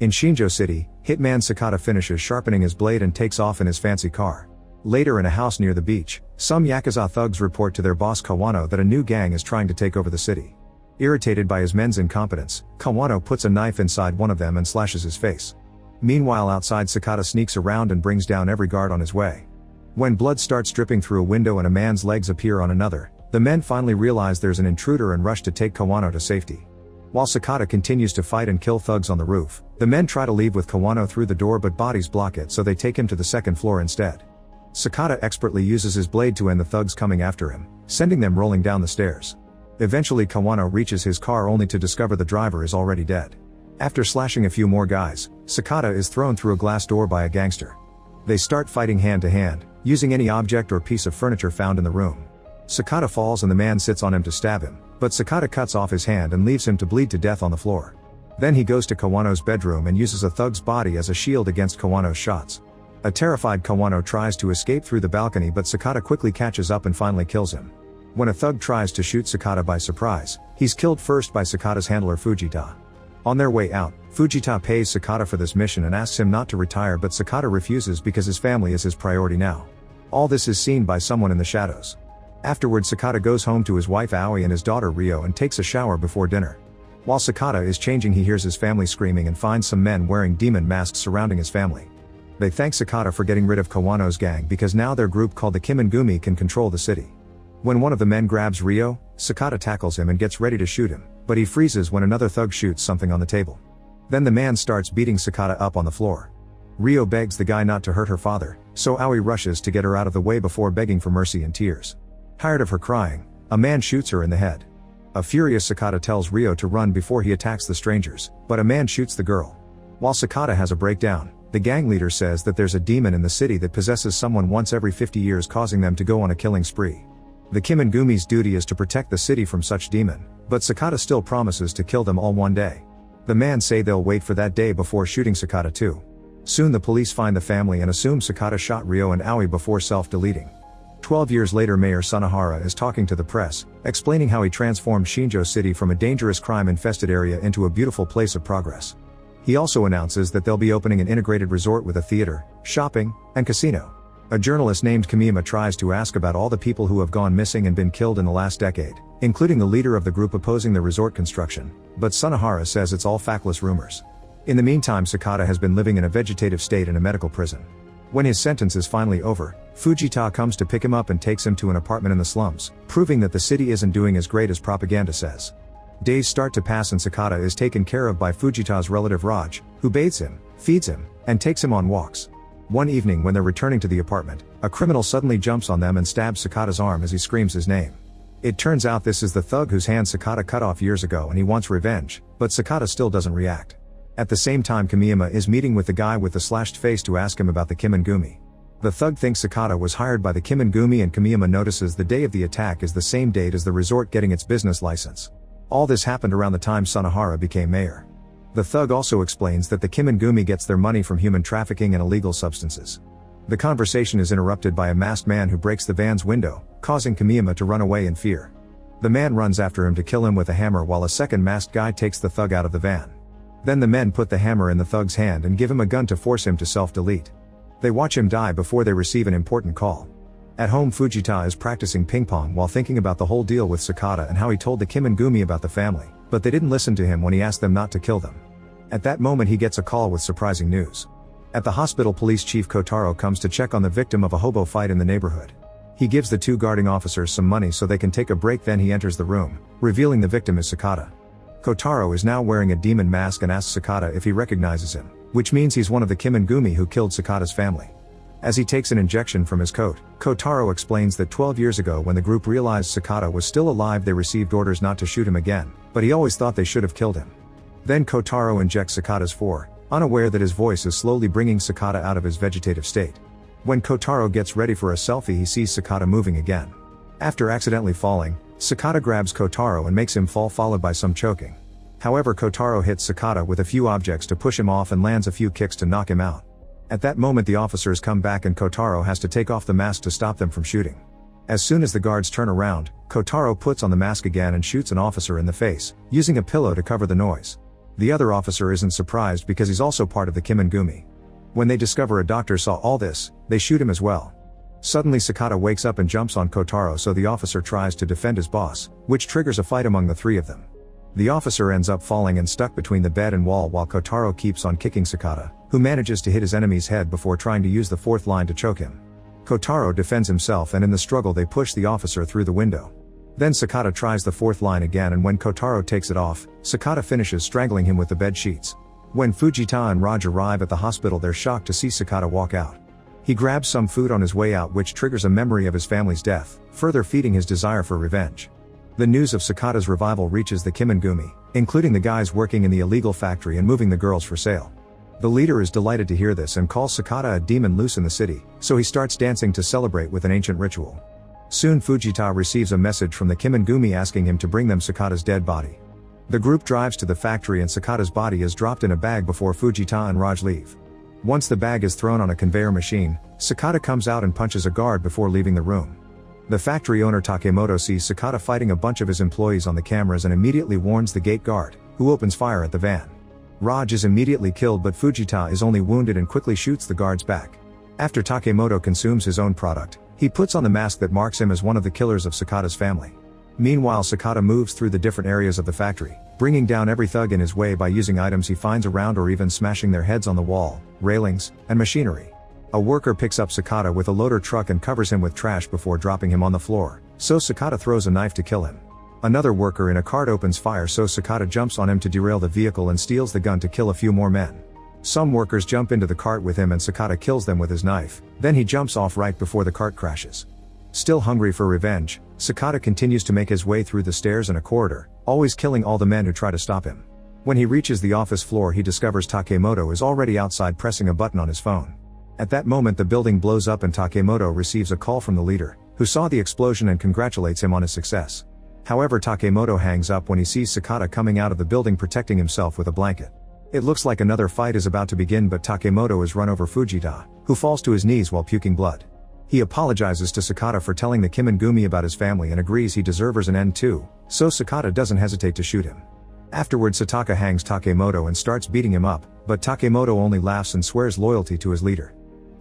In Shinjo City, hitman Sakata finishes sharpening his blade and takes off in his fancy car. Later in a house near the beach, some Yakuza thugs report to their boss Kawano that a new gang is trying to take over the city. Irritated by his men's incompetence, Kawano puts a knife inside one of them and slashes his face. Meanwhile outside, Sakata sneaks around and brings down every guard on his way. When blood starts dripping through a window and a man's legs appear on another, the men finally realize there's an intruder and rush to take Kawano to safety. While Sakata continues to fight and kill thugs on the roof, the men try to leave with Kawano through the door, but bodies block it, so they take him to the second floor instead. Sakata expertly uses his blade to end the thugs coming after him, sending them rolling down the stairs. Eventually Kawano reaches his car only to discover the driver is already dead. After slashing a few more guys, Sakata is thrown through a glass door by a gangster. They start fighting hand to hand, using any object or piece of furniture found in the room. Sakata falls and the man sits on him to stab him, but Sakata cuts off his hand and leaves him to bleed to death on the floor. Then he goes to Kawano's bedroom and uses a thug's body as a shield against Kawano's shots. A terrified Kawano tries to escape through the balcony, but Sakata quickly catches up and finally kills him. When a thug tries to shoot Sakata by surprise, he's killed first by Sakata's handler Fujita. On their way out, Fujita pays Sakata for this mission and asks him not to retire, but Sakata refuses because his family is his priority now. All this is seen by someone in the shadows. Afterward, Sakata goes home to his wife Aoi and his daughter Ryo and takes a shower before dinner. While Sakata is changing, he hears his family screaming and finds some men wearing demon masks surrounding his family. They thank Sakata for getting rid of Kawano's gang because now their group called the Kimengumi can control the city. When one of the men grabs Ryo, Sakata tackles him and gets ready to shoot him, but he freezes when another thug shoots something on the table. Then the man starts beating Sakata up on the floor. Ryo begs the guy not to hurt her father, so Aoi rushes to get her out of the way before begging for mercy in tears. Tired of her crying, a man shoots her in the head. A furious Sakata tells Ryo to run before he attacks the strangers, but a man shoots the girl. While Sakata has a breakdown, the gang leader says that there's a demon in the city that possesses someone once every 50 years, causing them to go on a killing spree. The Kimengumi's duty is to protect the city from such demon, but Sakata still promises to kill them all one day. The men say they'll wait for that day before shooting Sakata too. Soon the police find the family and assume Sakata shot Ryo and Aoi before self-deleting. 12 years later, Mayor Sunahara is talking to the press, explaining how he transformed Shinjo City from a dangerous crime-infested area into a beautiful place of progress. He also announces that they'll be opening an integrated resort with a theater, shopping, and casino. A journalist named Kamiyama tries to ask about all the people who have gone missing and been killed in the last decade, including the leader of the group opposing the resort construction, but Sunahara says it's all factless rumors. In the meantime, Sakata has been living in a vegetative state in a medical prison. When his sentence is finally over, Fujita comes to pick him up and takes him to an apartment in the slums, proving that the city isn't doing as great as propaganda says. Days start to pass and Sakata is taken care of by Fujita's relative Raj, who bathes him, feeds him, and takes him on walks. One evening when they're returning to the apartment, a criminal suddenly jumps on them and stabs Sakata's arm as he screams his name. It turns out this is the thug whose hand Sakata cut off years ago and he wants revenge, but Sakata still doesn't react. At the same time, Kamiyama is meeting with the guy with the slashed face to ask him about the Kimengumi. The thug thinks Sakata was hired by the Kimengumi and Kamiyama notices the day of the attack is the same date as the resort getting its business license. All this happened around the time Sunahara became mayor. The thug also explains that the Kimengumi gets their money from human trafficking and illegal substances. The conversation is interrupted by a masked man who breaks the van's window, causing Kamiyama to run away in fear. The man runs after him to kill him with a hammer while a second masked guy takes the thug out of the van. Then the men put the hammer in the thug's hand and give him a gun to force him to self-delete. They watch him die before they receive an important call. At home, Fujita is practicing ping pong while thinking about the whole deal with Sakata and how he told the Kimengumi about the family, but they didn't listen to him when he asked them not to kill them. At that moment he gets a call with surprising news. At the hospital, police chief Kotaro comes to check on the victim of a hobo fight in the neighborhood. He gives the two guarding officers some money so they can take a break, then he enters the room, revealing the victim is Sakata. Kotaro is now wearing a demon mask and asks Sakata if he recognizes him, which means he's one of the Kimengumi who killed Sakata's family. As he takes an injection from his coat, Kotaro explains that 12 years ago when the group realized Sakata was still alive they received orders not to shoot him again, but he always thought they should have killed him. Then Kotaro injects Sakata's fore, unaware that his voice is slowly bringing Sakata out of his vegetative state. When Kotaro gets ready for a selfie he sees Sakata moving again. After accidentally falling, Sakata grabs Kotaro and makes him fall, followed by some choking. However, Kotaro hits Sakata with a few objects to push him off and lands a few kicks to knock him out. At that moment the officers come back and Kotaro has to take off the mask to stop them from shooting. As soon as the guards turn around, Kotaro puts on the mask again and shoots an officer in the face, using a pillow to cover the noise. The other officer isn't surprised because he's also part of the Kimengumi. When they discover a doctor saw all this, they shoot him as well. Suddenly Sakata wakes up and jumps on Kotaro, so the officer tries to defend his boss, which triggers a fight among the three of them. The officer ends up falling and stuck between the bed and wall while Kotaro keeps on kicking Sakata, who manages to hit his enemy's head before trying to use the fourth line to choke him. Kotaro defends himself, and in the struggle they push the officer through the window. Then Sakata tries the fourth line again, and when Kotaro takes it off, Sakata finishes strangling him with the bed sheets. When Fujita and Raj arrive at the hospital, they're shocked to see Sakata walk out. He grabs some food on his way out, which triggers a memory of his family's death, further feeding his desire for revenge. The news of Sakata's revival reaches the Kimengumi, including the guys working in the illegal factory and moving the girls for sale. The leader is delighted to hear this and calls Sakata a demon loose in the city, so he starts dancing to celebrate with an ancient ritual. Soon Fujita receives a message from the Kimengumi asking him to bring them Sakata's dead body. The group drives to the factory and Sakata's body is dropped in a bag before Fujita and Raj leave. Once the bag is thrown on a conveyor machine, Sakata comes out and punches a guard before leaving the room. The factory owner Takemoto sees Sakata fighting a bunch of his employees on the cameras and immediately warns the gate guard, who opens fire at the van. Raj is immediately killed, but Fujita is only wounded and quickly shoots the guards back. After Takemoto consumes his own product, he puts on the mask that marks him as one of the killers of Sakata's family. Meanwhile, Sakata moves through the different areas of the factory, bringing down every thug in his way by using items he finds around or even smashing their heads on the wall, railings, and machinery. A worker picks up Sakata with a loader truck and covers him with trash before dropping him on the floor, so Sakata throws a knife to kill him. Another worker in a cart opens fire, so Sakata jumps on him to derail the vehicle and steals the gun to kill a few more men. Some workers jump into the cart with him and Sakata kills them with his knife, then he jumps off right before the cart crashes. Still hungry for revenge, Sakata continues to make his way through the stairs and a corridor, always killing all the men who try to stop him. When he reaches the office floor, he discovers Takemoto is already outside pressing a button on his phone. At that moment the building blows up and Takemoto receives a call from the leader, who saw the explosion and congratulates him on his success. However, Takemoto hangs up when he sees Sakata coming out of the building protecting himself with a blanket. It looks like another fight is about to begin, but Takemoto is run over Fujita, who falls to his knees while puking blood. He apologizes to Sakata for telling the Kimengumi about his family and agrees he deserves an end too, so Sakata doesn't hesitate to shoot him. Afterwards, Sataka hangs Takemoto and starts beating him up, but Takemoto only laughs and swears loyalty to his leader.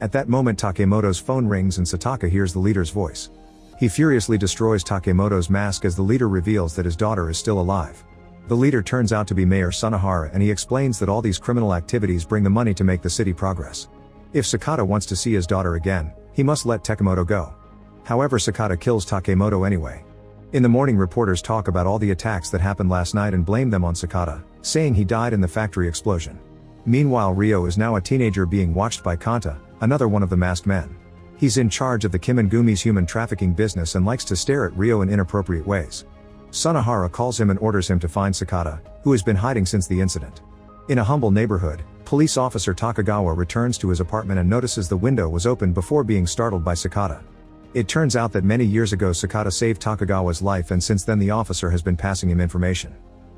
At that moment Takemoto's phone rings and Sataka hears the leader's voice. He furiously destroys Takemoto's mask as the leader reveals that his daughter is still alive. The leader turns out to be Mayor Sunahara, and he explains that all these criminal activities bring the money to make the city progress. If Sakata wants to see his daughter again, he must let Takemoto go. However, Sakata kills Takemoto anyway. In the morning, reporters talk about all the attacks that happened last night and blame them on Sakata, saying he died in the factory explosion. Meanwhile, Ryo is now a teenager being watched by Kanta, another one of the masked men. He's in charge of the Kimengumi's human trafficking business and likes to stare at Ryo in inappropriate ways. Sunahara calls him and orders him to find Sakata, who has been hiding since the incident. In a humble neighborhood, police officer Takagawa returns to his apartment and notices the window was open before being startled by Sakata. It turns out that many years ago Sakata saved Takagawa's life, and since then the officer has been passing him information.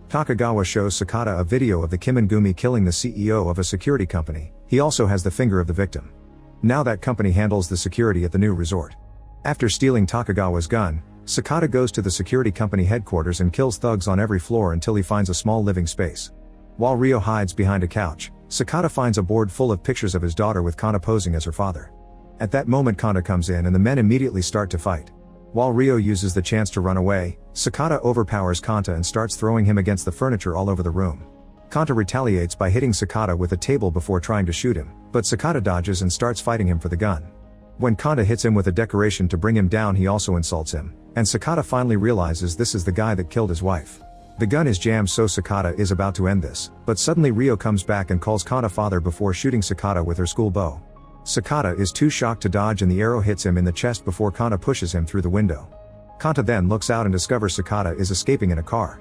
Takagawa shows Sakata a video of the Kimengumi killing the CEO of a security company. He also has the finger of the victim. Now that company handles the security at the new resort. After stealing Takagawa's gun, Sakata goes to the security company headquarters and kills thugs on every floor until he finds a small living space. While Ryo hides behind a couch, Sakata finds a board full of pictures of his daughter with Kanta posing as her father. At that moment Kanta comes in and the men immediately start to fight. While Ryo uses the chance to run away, Sakata overpowers Kanta and starts throwing him against the furniture all over the room. Kanta retaliates by hitting Sakata with a table before trying to shoot him, but Sakata dodges and starts fighting him for the gun. When Kanta hits him with a decoration to bring him down, he also insults him, and Sakata finally realizes this is the guy that killed his wife. The gun is jammed, so Sakata is about to end this, but suddenly Ryo comes back and calls Kanta father before shooting Sakata with her school bow. Sakata is too shocked to dodge and the arrow hits him in the chest before Kanta pushes him through the window. Kanta then looks out and discovers Sakata is escaping in a car.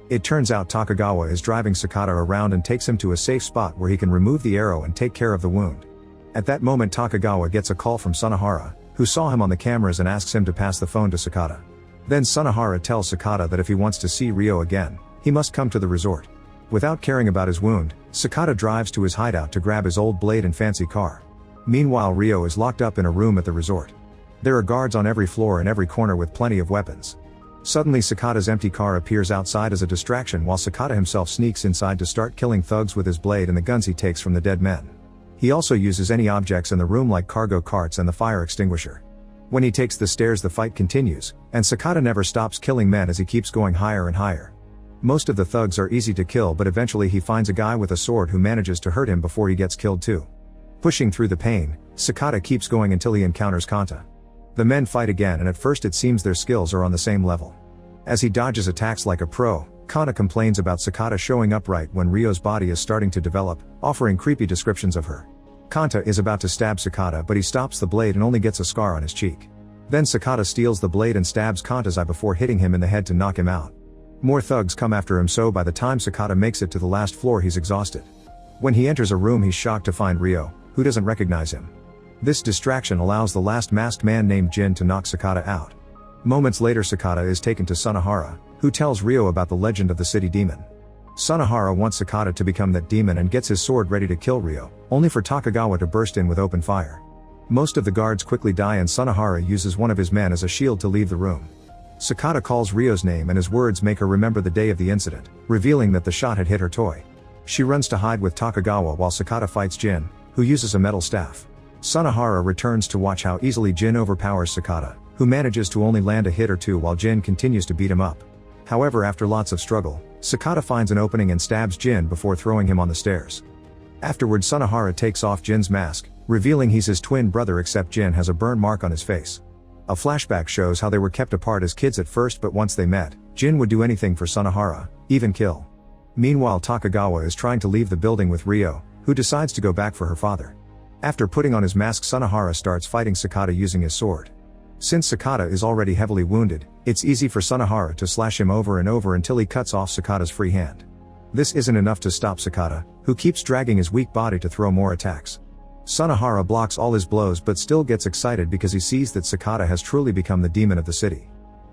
It turns out Takagawa is driving Sakata around and takes him to a safe spot where he can remove the arrow and take care of the wound. At that moment Takagawa gets a call from Sunahara, who saw him on the cameras and asks him to pass the phone to Sakata. Then Sunahara tells Sakata that if he wants to see Ryo again, he must come to the resort. Without caring about his wound, Sakata drives to his hideout to grab his old blade and fancy car. Meanwhile, Ryo is locked up in a room at the resort. There are guards on every floor and every corner with plenty of weapons. Suddenly Sakata's empty car appears outside as a distraction while Sakata himself sneaks inside to start killing thugs with his blade and the guns he takes from the dead men. He also uses any objects in the room like cargo carts and the fire extinguisher. When he takes the stairs, the fight continues, and Sakata never stops killing men as he keeps going higher and higher. Most of the thugs are easy to kill, but eventually he finds a guy with a sword who manages to hurt him before he gets killed too. Pushing through the pain, Sakata keeps going until he encounters Kanta. The men fight again, and at first it seems their skills are on the same level. As he dodges attacks like a pro, Kanta complains about Sakata showing up right when Ryo's body is starting to develop, offering creepy descriptions of her. Kanta is about to stab Sakata, but he stops the blade and only gets a scar on his cheek. Then Sakata steals the blade and stabs Kanta's eye before hitting him in the head to knock him out. More thugs come after him, so by the time Sakata makes it to the last floor he's exhausted. When he enters a room, he's shocked to find Ryo, who doesn't recognize him. This distraction allows the last masked man named Jin to knock Sakata out. Moments later, Sakata is taken to Sunahara, who tells Ryo about the legend of the city demon. Sunahara wants Sakata to become that demon and gets his sword ready to kill Ryo, only for Takagawa to burst in with open fire. Most of the guards quickly die and Sunahara uses one of his men as a shield to leave the room. Sakata calls Ryo's name and his words make her remember the day of the incident, revealing that the shot had hit her toy. She runs to hide with Takagawa while Sakata fights Jin, who uses a metal staff. Sunahara returns to watch how easily Jin overpowers Sakata, who manages to only land a hit or two while Jin continues to beat him up. However, after lots of struggle, Sakata finds an opening and stabs Jin before throwing him on the stairs. Afterward, Sunahara takes off Jin's mask, revealing he's his twin brother, except Jin has a burn mark on his face. A flashback shows how they were kept apart as kids at first, but once they met, Jin would do anything for Sunahara, even kill. Meanwhile, Takagawa is trying to leave the building with Ryo, who decides to go back for her father. After putting on his mask, Sunahara starts fighting Sakata using his sword. Since Sakata is already heavily wounded, it's easy for Sunahara to slash him over and over until he cuts off Sakata's free hand. This isn't enough to stop Sakata, who keeps dragging his weak body to throw more attacks. Sunahara blocks all his blows but still gets excited because he sees that Sakata has truly become the demon of the city.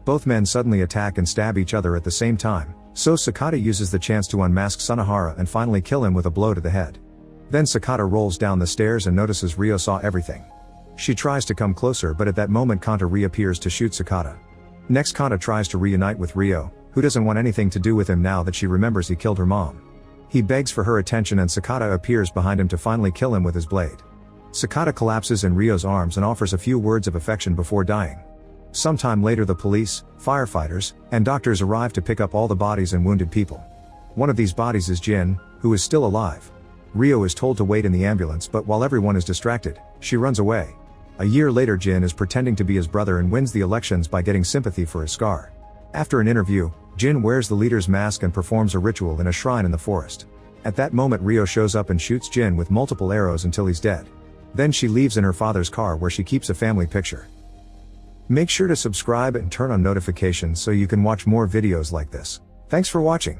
Both men suddenly attack and stab each other at the same time, so Sakata uses the chance to unmask Sunahara and finally kill him with a blow to the head. Then Sakata rolls down the stairs and notices Ryo saw everything. She tries to come closer, but at that moment Kanta reappears to shoot Sakata. Next, Kanta tries to reunite with Ryo, who doesn't want anything to do with him now that she remembers he killed her mom. He begs for her attention and Sakata appears behind him to finally kill him with his blade. Sakata collapses in Ryo's arms and offers a few words of affection before dying. Sometime later, the police, firefighters, and doctors arrive to pick up all the bodies and wounded people. One of these bodies is Jin, who is still alive. Ryo is told to wait in the ambulance, but while everyone is distracted, she runs away. A year later, Jin is pretending to be his brother and wins the elections by getting sympathy for his scar. After an interview, Jin wears the leader's mask and performs a ritual in a shrine in the forest. At that moment, Ryo shows up and shoots Jin with multiple arrows until he's dead. Then she leaves in her father's car where she keeps a family picture. Make sure to subscribe and turn on notifications so you can watch more videos like this. Thanks for watching.